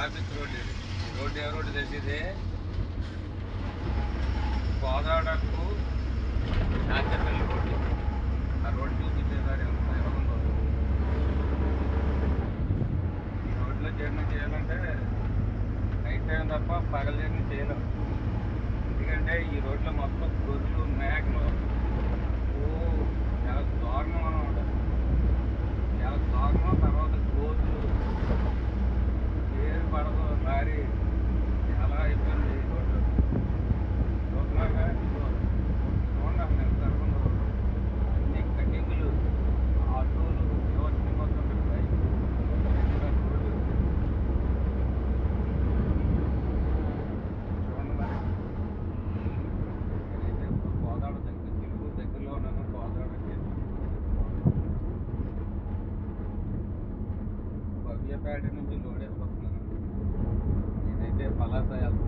Traffic road ఇది. ఈ road ఏ road తెలిసిందే, కోదాడకు నాచపల్లి రోడ్డు. ఆ రోడ్డు చూపించేసారి ఎంత ఉందో. ఈ రోడ్లో జర్నీ చేయాలంటే నైట్ టైం తప్ప పగల జర్నీ చేయలేం. ఎందుకంటే ఈ రోడ్లో మొత్తం గొర్రెలు మేకలు చాలా దారుణం అనమాట. చాలా దారుణం. తర్వాత గోతులు ఏరు పడదు లారీ, చాలా ఇబ్బంది ఈ రోడ్డు. రోడ్లాగా చూడండి అసలు ఎంత జరుగుతుందో. అన్ని కటింగ్లు, ఆటోలు, వ్యవస్థ మొత్తం బైక్ రోడ్డు చూడండి. మరి నేనైతే ఇప్పుడు కోదాడ దగ్గర చిలుకూరు దగ్గరలో ఉన్నాను. కోదాడకి భవ్యపేట నుంచి లోడ్ వేసుకొస్తున్నాను. నేనైతే పలాస వెళ్తాను.